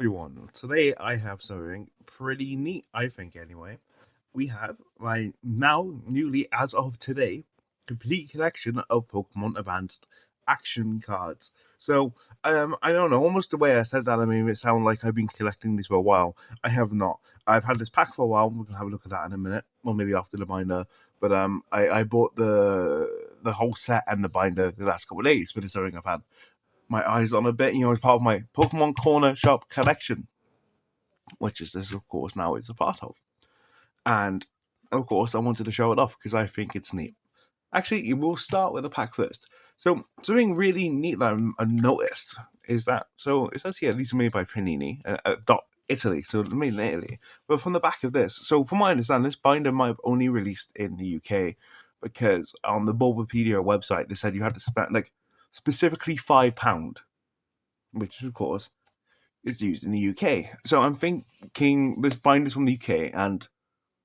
everyone. Today I have something pretty neat, I think, anyway. We have my now, newly, as of today, complete collection of Pokemon Advanced Action Cards. So, I don't know, almost the way I said that, I mean, it sounds like I've been collecting these for a while. I have not. I've had this pack for a while. We're going to have a look at that in a minute, or maybe after the binder. But I bought the whole set and the binder the last couple of days, but it's something I've had my eyes on a bit, as part of my Pokemon Cornershop Collection, which is this, of course, now it's a part of. And, of course, I wanted to show it off because I think it's neat. Actually, we'll start with the pack first. So, something really neat that I noticed is that, so it says here, these are made by Panini, Italy, so made in Italy. But from the back of this, so from my understanding, this binder might have only released in the UK because on the Bulbapedia website, they said you had to spend, specifically £5, which, of course, is used in the UK. So I'm thinking this binder's from the UK, and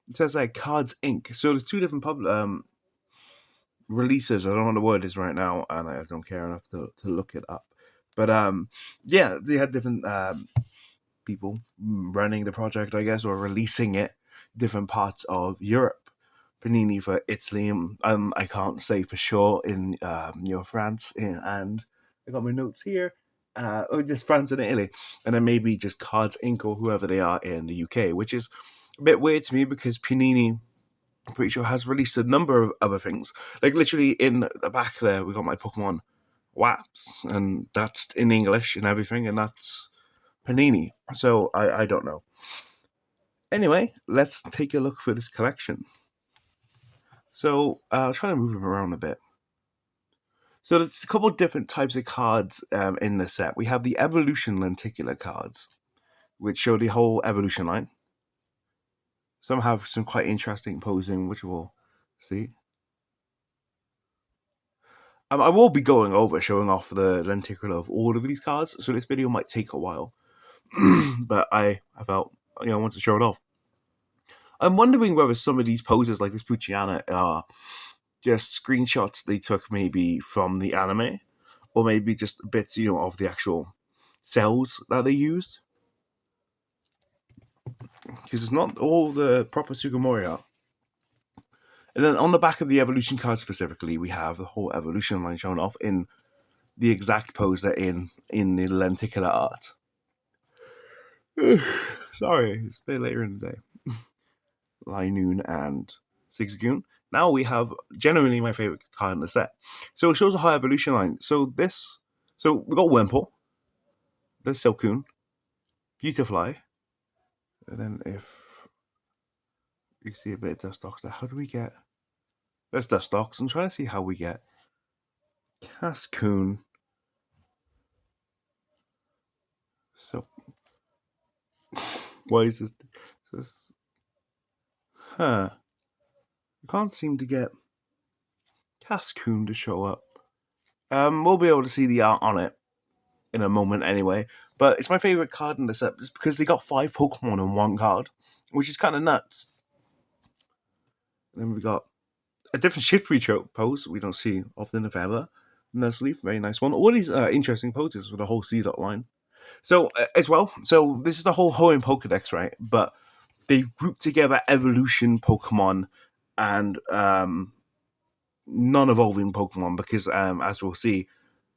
it says Cards Inc. So there's two different releases. I don't know what the word is right now, and I don't care enough to look it up. But yeah, they had different people running the project, I guess, or releasing it, different parts of Europe. Panini for Italy, I can't say for sure in France, and I got my notes here. Or just France and Italy, and then maybe just Cards Inc. or whoever they are in the UK, which is a bit weird to me because Panini, I'm pretty sure, has released a number of other things. Like literally in the back there, we got my Pokemon Waps, and that's in English and everything, and that's Panini. So I don't know. Anyway, let's take a look for this collection. So I'll try to move them around a bit. So there's a couple of different types of cards in the set. We have the Evolution Lenticular cards, which show the whole evolution line. Some have some quite interesting posing, which we'll see. I will be going over showing off the lenticular of all of these cards, so this video might take a while. But I felt, I want to show it off. I'm wondering whether some of these poses, like this Pucciana, are just screenshots they took maybe from the anime, or maybe just bits, of the actual cells that they used. Because it's not all the proper Sugimori art. And then on the back of the evolution card specifically, we have the whole evolution line shown off in the exact pose they're in the lenticular art. Sorry, it's a bit later in the day. Linoon and Zigzagoon. Now we have generally my favorite card in the set. So it shows a high evolution line. So we got Wimple, there's Silcoon, Beautifly, and then if you can see a bit of Dustox there, how do we get? There's Dustox. I'm trying to see how we get Cascoon. So why is this? Huh. I can't seem to get Cascoon to show up. We'll be able to see the art on it in a moment anyway. But it's my favorite card in the set just because they got 5 Pokemon in one card, which is kind of nuts. And then we got a different Shiftry pose we don't see often if ever. Nuzleaf, very nice one. All these interesting poses with the whole C-dot line. So, as well, this is the whole Hoenn Pokedex, right? But they've grouped together evolution Pokemon and non-evolving Pokemon because, as we'll see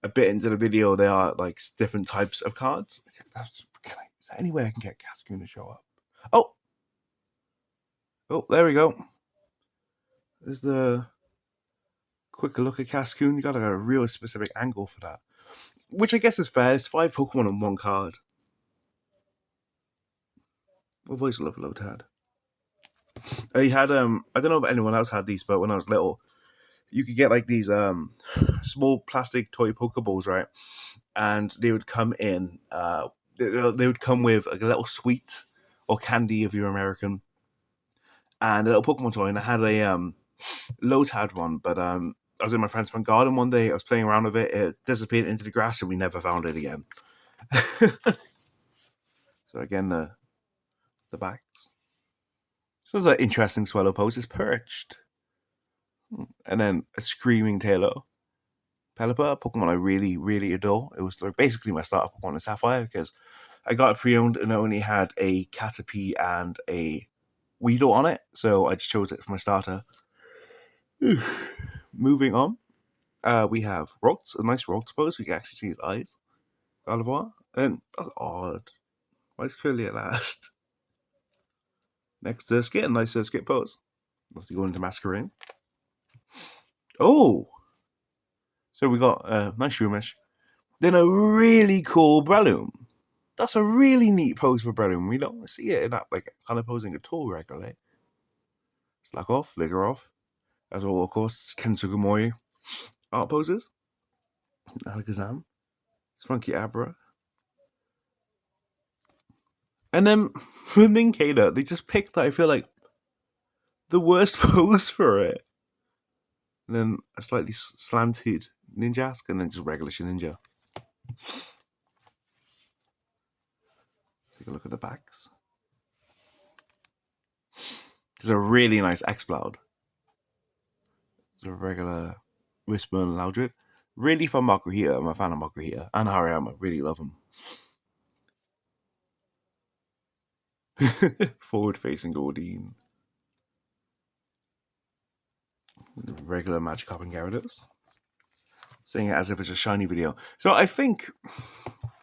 a bit into the video, they are like different types of cards. Is there any way I can get Cascoon to show up? Oh, there we go. There's the quick look at Cascoon. You got a real specific angle for that, which I guess is fair. It's 5 Pokemon on one card. I've always loved Lotad. He had I don't know if anyone else had these, but when I was little, you could get like these small plastic toy Pokeballs, right? And they would come in. They would come with like a little sweet or candy if you're American, and a little Pokemon toy. And I had a Lotad one, but I was in my friend's front garden one day. I was playing around with it. It disappeared into the grass, and we never found it again. So again, the backs. So it's an interesting swallow pose. It's perched. And then a screaming Taillow. Pelipper, a Pokemon I really, really adore. It was basically my starter Pokemon in Sapphire because I got it pre-owned and it only had a Caterpie and a Weedle on it, so I just chose it for my starter. Moving on, we have Rocks, a nice Rocks pose. We can actually see his eyes. Gardevoir, and that's odd. Why is clearly at last? Next, Skit, a nice Skit pose. Let's go into Masquerade. Oh! So we got a nice Shroomish. Then a really cool Breloom. That's a really neat pose for Breloom. We don't see it in that like kind of posing at all regularly. Slack off, flicker off. As well, of course, Ken Sugimori art poses. Alakazam. Funky Abra. And then for Ninkada, they just picked, I feel like, the worst pose for it. And then a slightly slanted Ninjask, and then just regular Shninja. Take a look at the backs. There's a really nice Exploud. There's a regular Whisper and Loudred. Really fun Makuhita. I'm a fan of Makuhita. And Hariyama. Really love him. Forward-facing Gordine. Regular Magikarp and Gyarados. Saying it as if it's a shiny video. So I think,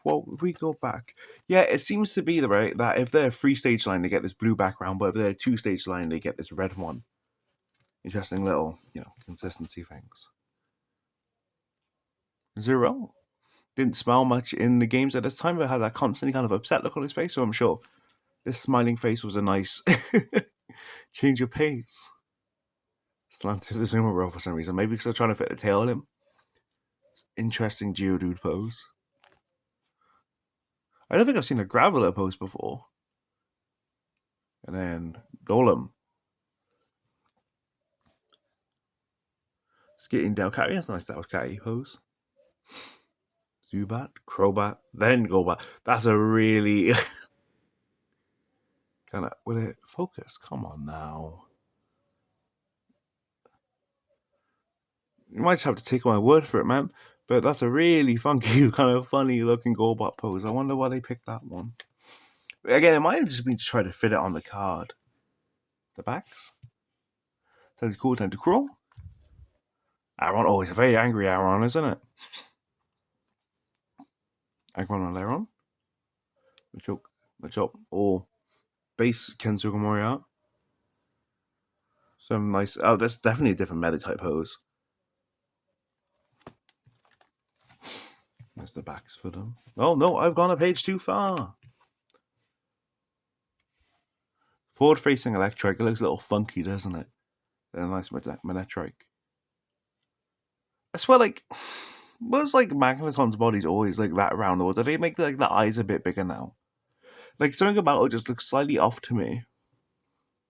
well, if we go back, yeah, it seems to be the right that if they're 3-stage line, they get this blue background, but if they're 2-stage line, they get this red one. Interesting little, consistency things. Zero didn't smile much in the games at this time, but had that constantly kind of upset look on his face, so I'm sure this smiling face was a nice change of pace. Slanted the Zuma roll for some reason, maybe because they're trying to fit the tail on him. Interesting Geodude pose. I don't think I've seen a Graveler pose before. And then Golem. Skating Delcatty, that's a nice Delcatty pose. Zubat, Crobat, then Golbat. That's a really kind of, will it focus? Come on now. You might just have to take my word for it, man. But that's a really funky, kind of funny looking Golbat pose. I wonder why they picked that one. Again, it might have just been to try to fit it on the card. The backs. Tentacool, Tentacruel. Aron, oh, it's a very angry Aron, isn't it? Aggron and Leron. Machop, or base Ken Sugimori art. Some nice, oh, that's definitely a different meta type pose. There's the backs for them. Oh no, I've gone a page too far. Forward facing Electrike, it looks a little funky, doesn't it? A nice Manectric. I swear, like, was like Magneton's body's always like that round, or do they make like the eyes a bit bigger now? Like something about it just looks slightly off to me.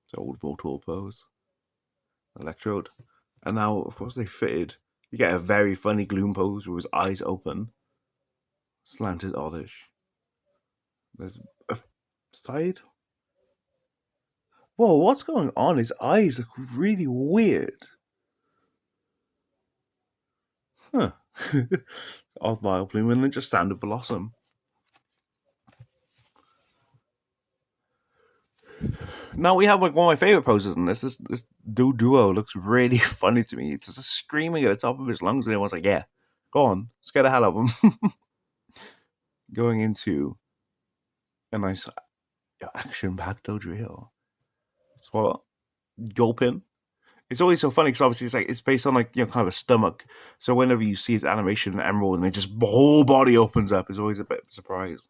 It's old Voltorb pose. Electrode. And now, of course, they fitted. You get a very funny Gloom pose with his eyes open. Slanted Oddish. There's a side. Whoa, what's going on? His eyes look really weird. Huh. Odd Vileplume and then just Standard Blossom. Now we have like one of my favorite poses in this. This duo looks really funny to me. It's just screaming at the top of his lungs, and everyone's like, "Yeah, go on, scare the hell out of him." Going into a nice action-packed drill. Swallow, Gulpin. It's always so funny because obviously it's based on like kind of a stomach. So whenever you see his animation in Emerald and then just the whole body opens up, it's always a bit of a surprise.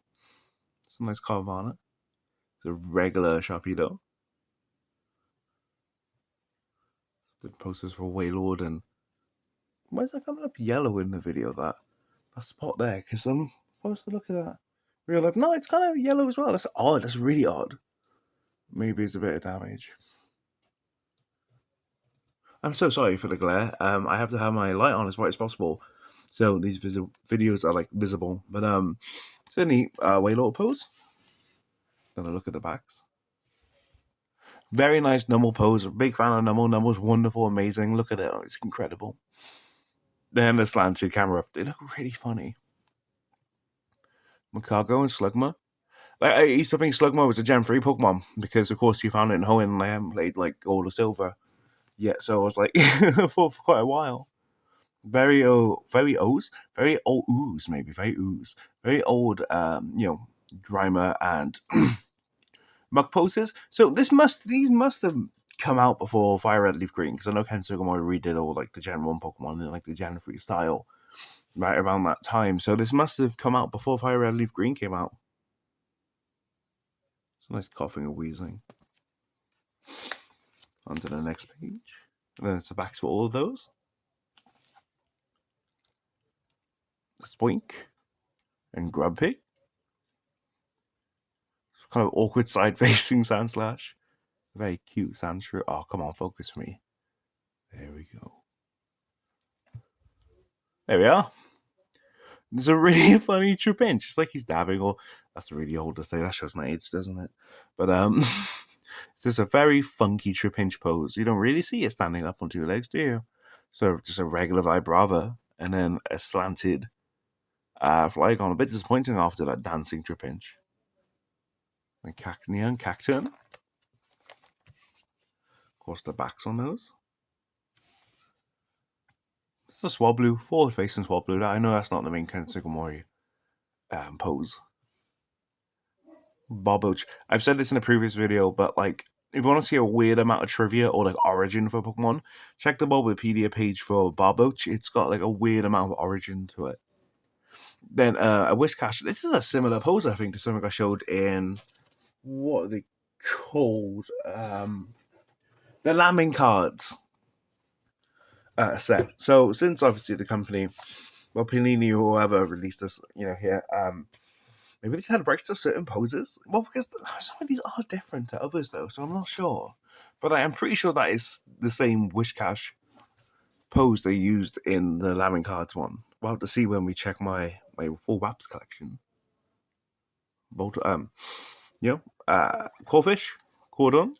It's a nice Carvana. It's a regular Sharpedo. The posters for Wailord, and why is that coming up yellow in the video? That spot there, because I'm supposed to look at that real life. No, it's kind of yellow as well. That's odd. That's really odd. Maybe it's a bit of damage. I'm so sorry for the glare. I have to have my light on as bright as possible, so these videos are like visible. But certainly Wailord pose. Then I look at the backs. Very nice Numble pose. Big fan of Numble. Numble's wonderful, amazing. Look at it. Oh, it's incredible. Then the slanted camera. They look really funny. Macago and Slugma. Like, I used to think Slugma was a Gen 3 Pokemon because, of course, you found it in Hoenn and I haven't played like Gold or Silver yet, so I was like, for quite a while. Very O's, very old ooze, maybe, very ooze, very old, Grimer and Mug poses. So these must have come out before Fire Red Leaf Green because I know Ken Sugimori redid all like the Gen 1 Pokemon in like the Gen 3 style right around that time. So this must have come out before Fire Red Leaf Green came out. It's nice coughing and wheezing. On to the next page. And then it's the backs for all of those. Spoink and Grubpig. Kind of awkward side facing Sandslash. Very cute Sandshrew. Oh, come on, focus for me. There we go. There we are. There's a really funny Trapinch. It's like he's dabbing, or that's really old to say. That shows my age, doesn't it? But it's just a very funky Trapinch pose. You don't really see it standing up on two legs, do you? So just a regular Vibrava, and then a slanted Flygon. A bit disappointing after that dancing Trapinch. And Cacnea and Cacturn. Of course, the backs on those. It's a Swablu, forward facing Swablu. I know that's not the main Ken Sugimori pose. Boboch. I've said this in a previous video, but like, if you want to see a weird amount of trivia or like origin for Pokemon, check the Bulbapedia page for Boboch. It's got like a weird amount of origin to it. Then a Whiscash. This is a similar pose, I think, to something I showed in, what are they called? The Lambing Cards set. So since obviously the company, well, Panini or whoever released this, here, maybe they had rights to certain poses. Well, because some of these are different to others, though, so I'm not sure. But I am pretty sure that is the same Whiscash pose they used in the Lambing Cards one. We'll have to see when we check my full WAPS collection. Corfish, Cordon,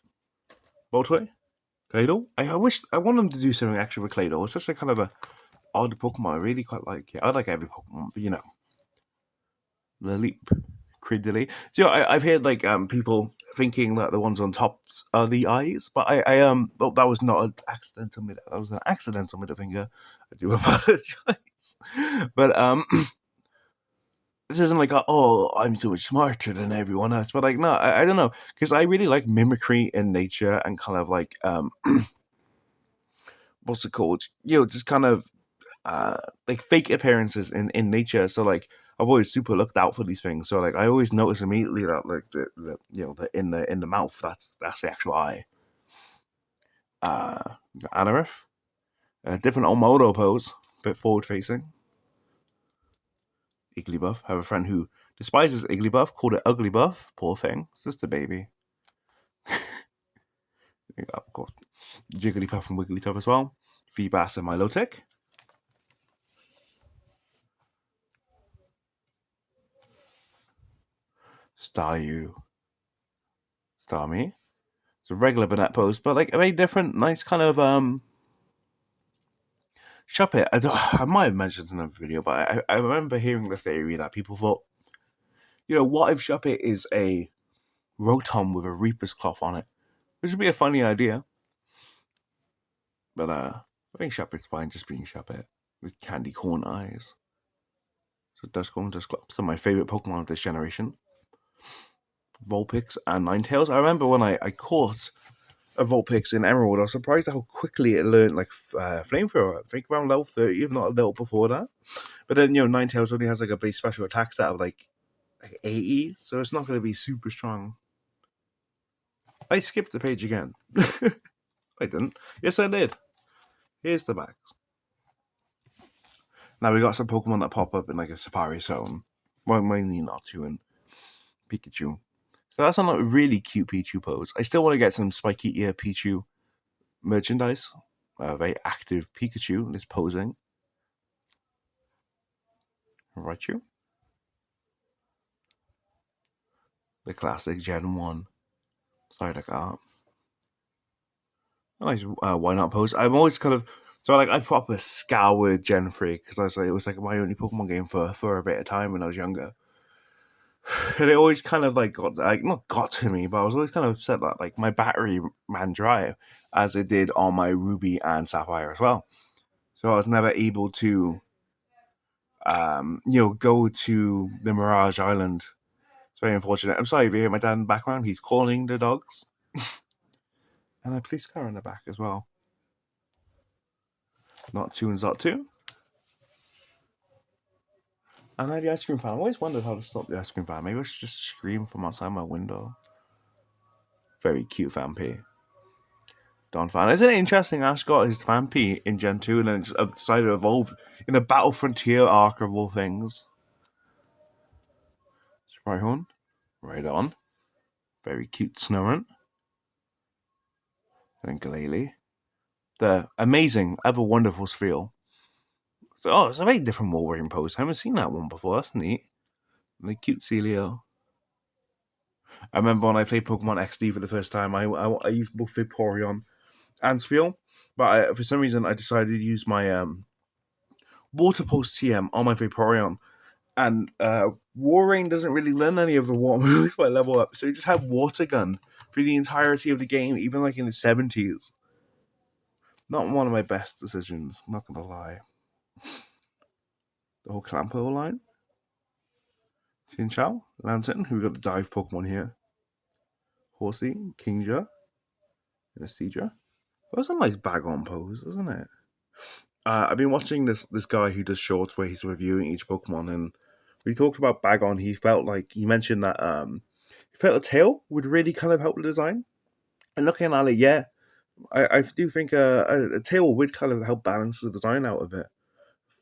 Boltoy, Claydol. I want them to do something actually with Claydol. It's such a kind of a odd Pokemon. I really quite like it. I like every Pokemon, but Lilip, Cridley. So I've heard like people thinking that the ones on top are the eyes, but I that was not an accidental middle. That was an accidental middle finger. I do apologize, but this isn't like I'm so much smarter than everyone else. But like no, I don't know, because I really like mimicry in nature and kind of like what's it called? Just kind of like fake appearances in nature. So like I've always super looked out for these things. So like I always notice immediately that like the in the mouth that's the actual eye. Anorith, a different Omodo pose, a bit forward facing. Igglybuff. I have a friend who despises Igglybuff, called it Ugly Buff. Poor thing. It's just a baby. Of course, Jigglypuff and Wigglytuff as well. Feebas and Milotic. Staryu. Starmie. It's a regular Banette pose, but like a very different, nice kind of Shuppet. I might have mentioned in another video, but I remember hearing the theory that people thought, what if Shuppet is a Rotom with a Reaper's cloth on it? Which would be a funny idea. But I think Shuppet's fine just being Shuppet with candy corn eyes. So Duskull and Dusclops are my favourite Pokemon of this generation. Vulpix and Ninetales. I remember when I caught a Vulpix in Emerald, I was surprised how quickly it learned like Flamethrower. I think around level 30, if not a little before that. But then, Ninetales only has like a base special attack stat of like 80, so it's not going to be super strong. I skipped the page again. I didn't. Yes, I did. Here's the backs. Now we got some Pokemon that pop up in like a Safari Zone. Well, mainly Natu and Pikachu. So that's not a really cute Pichu pose. I still want to get some spiky ear Pichu merchandise. Very active Pikachu is posing. Raichu. The classic Gen 1. Sorry, like that. Nice why not pose. I'm always kind of... So like I proper scoured Gen 3 because it was like my only Pokemon game for a bit of time when I was younger. And it always kind of like not got to me, but I was always kind of upset that like my battery ran dry, as it did on my Ruby and Sapphire as well. So I was never able to, go to the Mirage Island. It's very unfortunate. I'm sorry if you hear my dad in the background. He's calling the dogs, and a police car in the back as well. Not two and not two. And I had the ice cream fan. I always wondered how to stop the ice cream fan. Maybe I should just scream from outside my window. Very cute fan P. Don fan. Isn't it interesting? Ash got his fan P in Gen 2 and then just decided to evolve in the Battle Frontier arc of all things. Spryhorn. Right on. Very cute Snorunt. And Galele. The amazing, ever wonderful Spheal. So, it's a very different Wolverine pose. I haven't seen that one before. That's neat. And the cute Celio. I remember when I played Pokemon XD for the first time, I used both Vaporeon and Spheal, but for some reason I decided to use my Water Pulse TM on my Vaporeon, and War Rain doesn't really learn any of the water moves by level up, so you just have Water Gun for the entirety of the game, even like in the 70s. Not one of my best decisions, I'm not gonna lie. The whole Clampo line. Chinchou, Lantern, who got the dive Pokemon here. Horsey, Kingja, and Astidra. That was a nice bag on pose, isn't it? I've been watching this guy who does shorts where he's reviewing each Pokemon, and when he talked about Bagon, he mentioned that he felt a tail would really kind of help the design. And looking at it, yeah, I do think a tail would kind of help balance the design out a bit.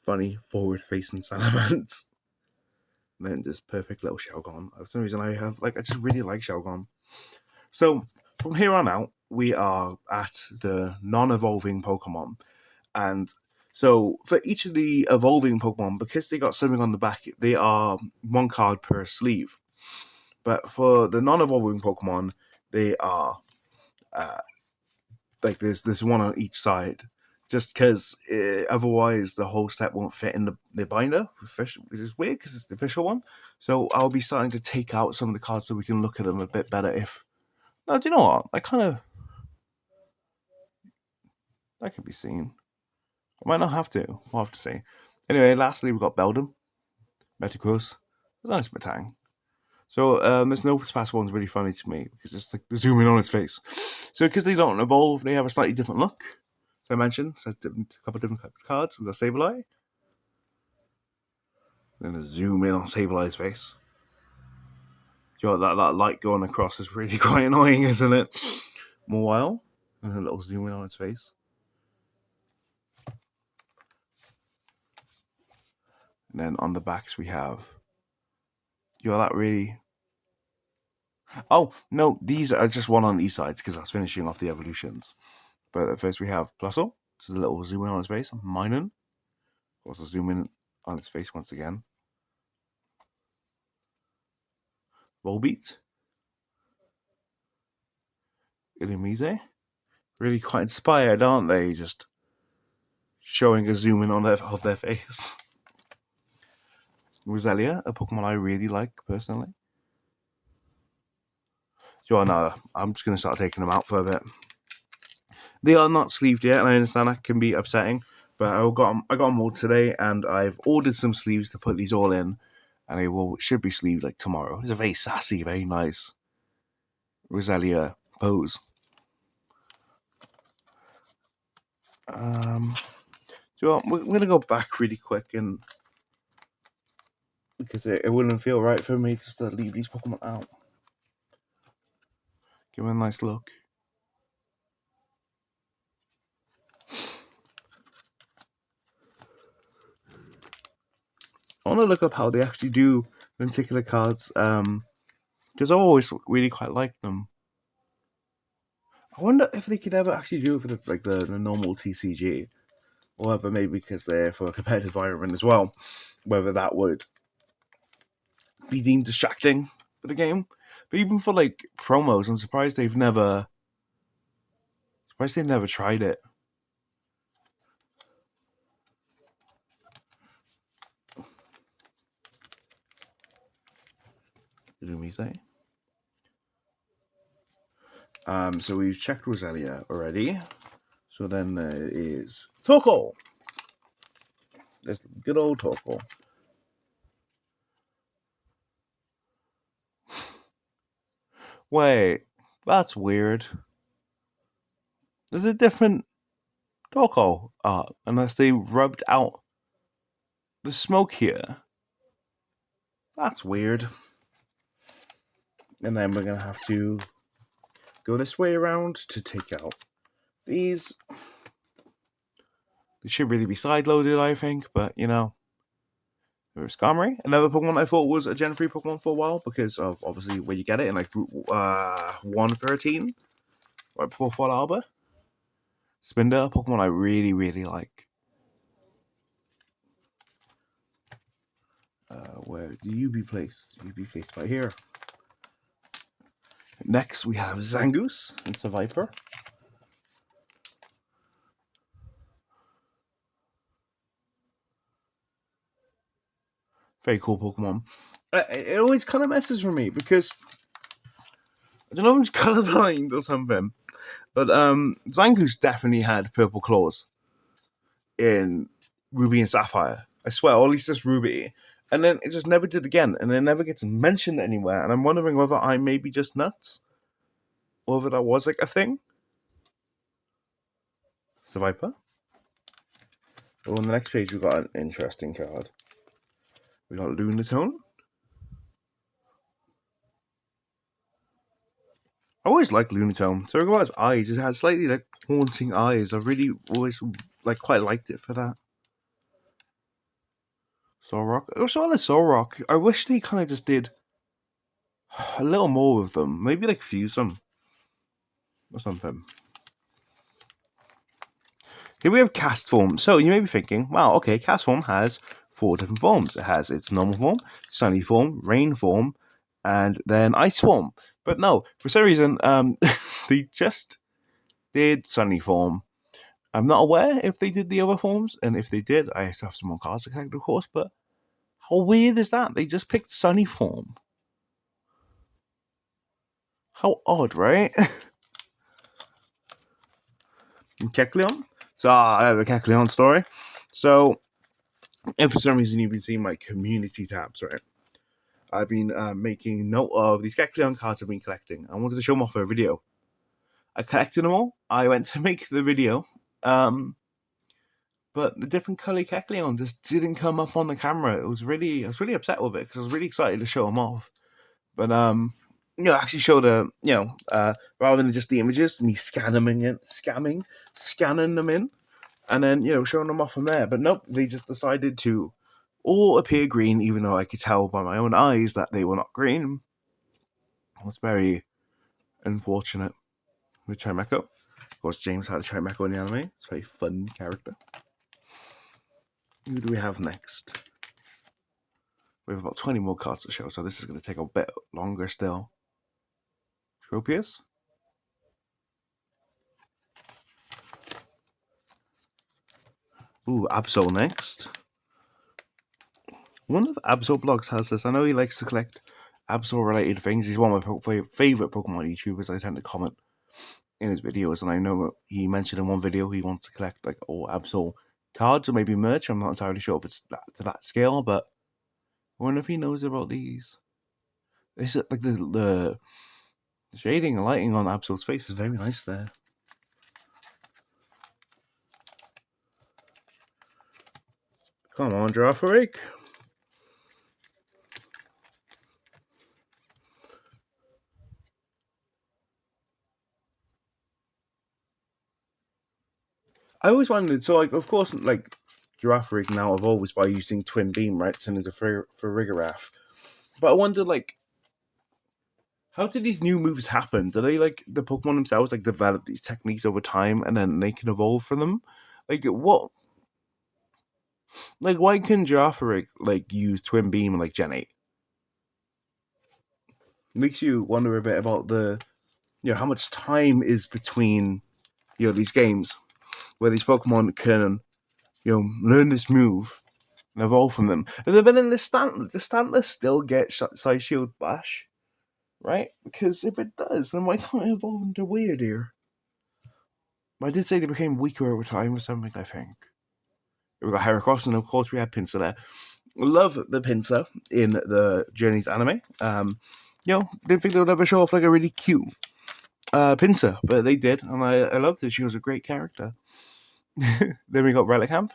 Funny forward facing Salamence. And then this perfect little Shelgon. For some reason, I just really like Shelgon. So from here on out, we are at the non-evolving Pokemon, and so for each of the evolving Pokemon, because they got something on the back, they are one card per sleeve. But for the non-evolving Pokemon, they are like there's one on each side, just because otherwise the whole set won't fit in the binder, which is weird because it's the official one. So I'll be starting to take out some of the cards so we can look at them a bit better. No, do you know what? That could be seen. I might not have to. We'll have to see. Anyway, lastly, we've got Beldum, Metagross, nice Metang. So this Notice Pass one's really funny to me because it's like zooming on its face. So because they don't evolve, they have a slightly different look. So I mentioned, so a couple of different types of cards. We've got Sableye. Then a zoom in on Sableye's face. You know, that light going across is really quite annoying, isn't it? Mawile. And a little zoom in on its face. And then on the backs we have. You're that really. Oh, no, these are just one on these sides because I was finishing off the evolutions. But at first we have Plusle. This is a little zoom in on its face. Minun. Also zoom in on its face once again. Volbeat. Illumise. Really quite inspired, aren't they? Just showing a zoom in on of their face. Roselia, a Pokemon I really like personally. So no, I'm just going to start taking them out for a bit. They are not sleeved yet, and I understand that can be upsetting. But I got them all today, and I've ordered some sleeves to put these all in, and they should be sleeved like tomorrow. It's a very sassy, very nice Roselia pose. So we're going to go back really quick, and because it wouldn't feel right for me just to leave these Pokemon out. Give them a nice look. I want to look up how they actually do particular cards, because I always really quite like them. I wonder if they could ever actually do it for the normal TCG, or whether maybe because they're for a competitive environment as well, whether that would be deemed distracting for the game. But even for like promos, I'm surprised they've never tried it. Did we say? So we've checked Roselia already. So then there is Torkoal. There's good old Torkoal. Wait, that's weird. There's a different Torkoal art, unless they rubbed out the smoke here. That's weird. And then we're going to have to go this way around to take out these. They should really be side-loaded, I think, but, you know. There's Skarmory, another Pokemon I thought was a Gen 3 Pokemon for a while, because of, obviously, where you get it in, like, Route 113, right before Fall Arbor. Spinder, a Pokemon I really, really like. Where do you be placed? You be placed right here. Next, we have Zangoose and Seviper. Very cool Pokemon. It always kind of messes with me because I don't know if I'm just colorblind or something, but Zangoose definitely had purple claws in Ruby and Sapphire. I swear, or at least just Ruby. And then it just never did again, and it never gets mentioned anywhere. And I'm wondering whether I may be just nuts, or whether that was like a thing. Seviper. Well, on the next page, we got an interesting card. We got Lunatone. I always liked Lunatone. So about his eyes, it has slightly like haunting eyes. I really always like quite liked it for that. Solrock. It was all a Solrock. I wish they kind of just did a little more with them. Maybe like fuse them or something. Here we have Cast Form. So you may be thinking, wow, okay, Cast Form has 4 different forms. It has its normal form, Sunny Form, Rain Form, and then Ice Form. But no, for some reason, they just did Sunny Form. I'm not aware if they did the other forms, and if they did, I still have some more cards to collect, of course, but how weird is that? They just picked Sunny Form. How odd, right? And Kecleon. So I have a Kecleon story. So, if for some reason you've been seeing my community tabs, right? I've been making note of these Kecleon cards I've been collecting. I wanted to show them off for a video. I collected them all. I went to make the video. But the different color Kecleon just didn't come up on the camera. I was really upset with it because I was really excited to show them off. But actually show the rather than just the images, me scanning them in, and then showing them off from there. But nope, they just decided to all appear green, even though I could tell by my own eyes that they were not green. It was very unfortunate with Chimecho. Of course, James had a Chimecho in the anime. It's a very fun character. Who do we have next? We have about 20 more cards to show, so this is going to take a bit longer still. Tropius. Ooh, Absol next. One of Absol blogs has this. I know he likes to collect Absol-related things. He's one of my favourite Pokemon YouTubers. I tend to comment in his videos, and I know he mentioned in one video he wants to collect like all Absol cards or maybe merch. I'm not entirely sure if it's to that scale, but I wonder if he knows about these. This is like the shading and lighting on Absol's face is very nice there. Come on, Girafarig. I always wondered, so like, of course, like Girafarig now evolves by using Twin Beam, right? Turn into Farigiraf. But I wondered, like, how did these new moves happen? Do they like the Pokemon themselves like develop these techniques over time and then they can evolve from them? Like what? Like why can Girafarig like use Twin Beam like Gen 8? Makes you wonder a bit about the how much time is between these games where these Pokemon can learn this move and evolve from them. And then in the Stantler still get Size Shield Bash. right? Because if it does, then why can't it evolve into Weirdeer? But I did say they became weaker over time or something, I think. We got Heracross, and of course we had Pinsir there. Love the Pinsir in the Journeys anime. Didn't think they would ever show off like a really cute Pinsir, but they did, and I loved it. She was a great character. Then we got Relicanth.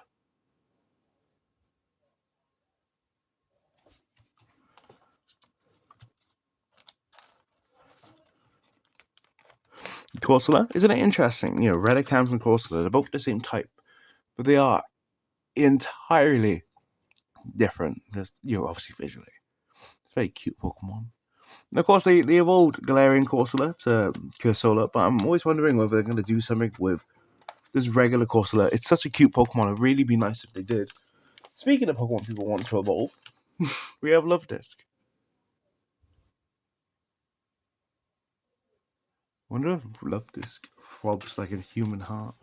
Corsola. Isn't it interesting? Relicanth and Corsola, they're both the same type, but they are entirely different. There's, obviously visually. It's a very cute Pokemon. And of course, they evolved Galarian Corsola to Cursola, but I'm always wondering whether they're going to do something with this regular Corsola. It's such a cute Pokemon. It'd really be nice if they did. Speaking of Pokemon people want to evolve, we have Luvdisc. Wonder if Luvdisc throbs like a human heart.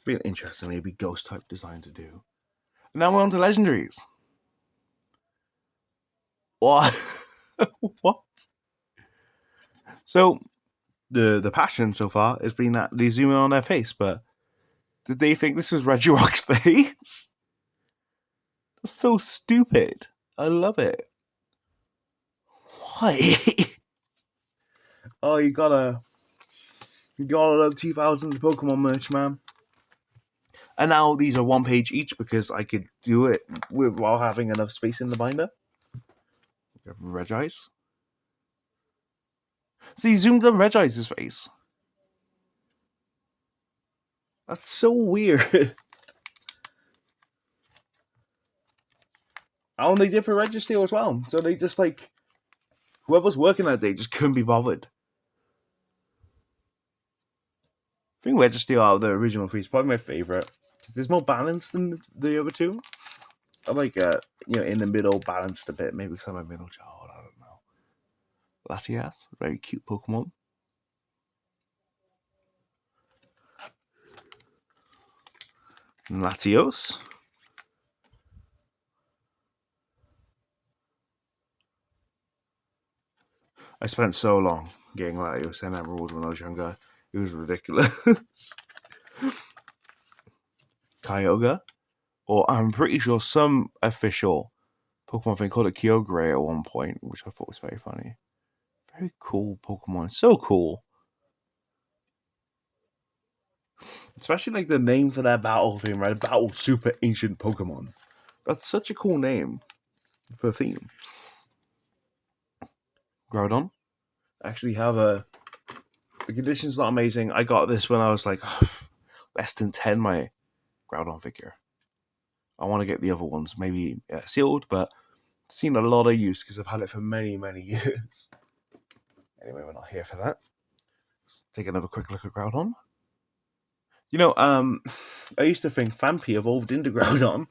Be an interesting, maybe ghost type design to do. And now we're on to legendaries. What? What? So the passion so far has been that they zoom in on their face, but did they think this was Regirock's face? That's so stupid. I love it. Why? Oh, you gotta love 2000s Pokemon merch, man. And now these are one page each because I could do it while having enough space in the binder. Regice. So he zoomed on Regice's face. That's so weird. Oh, and they did for Registeel as well. So they just whoever's working that day just couldn't be bothered. I think Registeel out of the original three is probably my favourite. There's more balance than the other two. I like in the middle, balanced a bit. Maybe because I'm a middle child, I don't know. Latias, very cute Pokemon. Latios. I spent so long getting Latios and Emerald when I was younger. It was ridiculous. Kyogre. Or I'm pretty sure some official Pokemon thing called it Kyogre at one point, which I thought was very funny. Very cool Pokemon. So cool. Especially the name for their battle theme, right? Battle Super Ancient Pokemon. That's such a cool name for a theme. Groudon. I actually have the condition's not amazing. I got this when I was less than 10, my Groudon figure. I want to get the other ones, maybe sealed, but I've seen a lot of use because I've had it for many, many years. Anyway, we're not here for that. Let's take another quick look at Groudon. I used to think Phanpy evolved into Groudon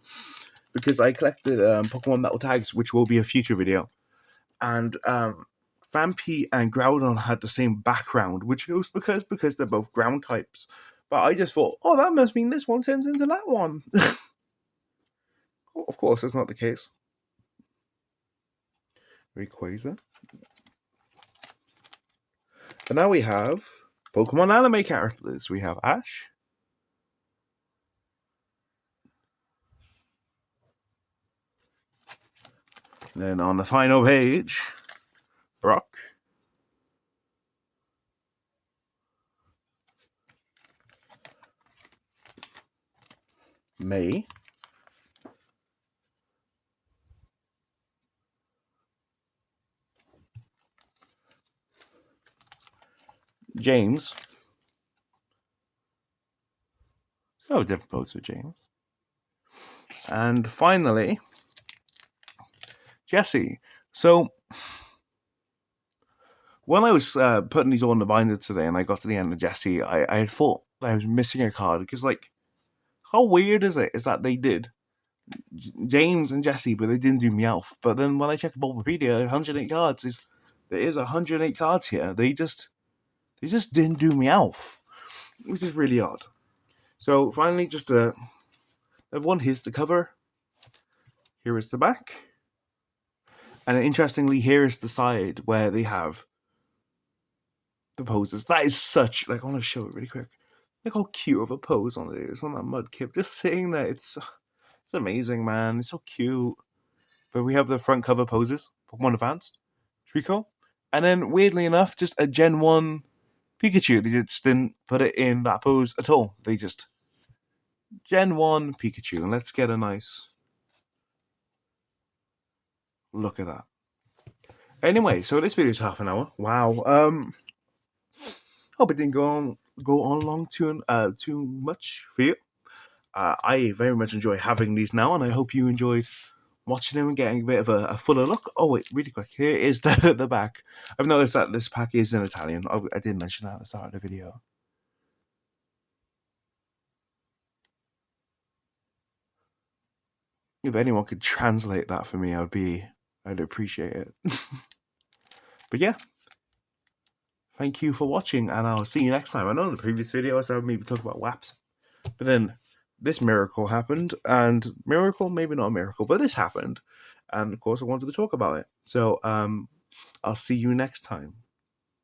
because I collected Pokemon Metal Tags, which will be a future video. And Phanpy and Groudon had the same background, which was because they're both ground types. But I just thought, oh, that must mean this one turns into that one. Of course, that's not the case. Rayquaza. And now we have Pokemon anime characters. We have Ash. Then on the final page, Brock. May. James. So different pose for James. And finally, Jesse. So when I was putting these all in the binder today and I got to the end of Jesse, I had thought I was missing a card because how weird is it that they did James and Jesse, but they didn't do Meowth. But then when I check Bulbapedia, 108 cards there is 108 cards here. They just didn't do Meowth, which is really odd. So finally, just everyone, here's the cover. Here is the back, and interestingly, here is the side where they have the poses. That is such, like, I want to show it really quick. Look how cute of a pose on it is on that Mudkip. Just saying that it's amazing, man. It's so cute. But we have the front cover poses, Pokemon Advanced, Trico, and then weirdly enough, just a Gen 1 Pikachu. They just didn't put it in that pose at all. They just Gen 1 Pikachu. And let's get a nice look at that. Anyway, so this video is half an hour. Wow. Hope it didn't go on long too much for you. I very much enjoy having these now, and I hope you enjoyed watching them and getting a bit of a fuller look. Oh wait, really quick, here is the back. I've noticed that this pack is in Italian. I did mention that at the start of the video. If anyone could translate that for me, I'd appreciate it. But yeah, thank you for watching, and I'll see you next time. I know in the previous video I said maybe talk about WAPs, but then this miracle happened, and miracle, maybe not a miracle, but this happened, and of course I wanted to talk about it. So I'll see you next time.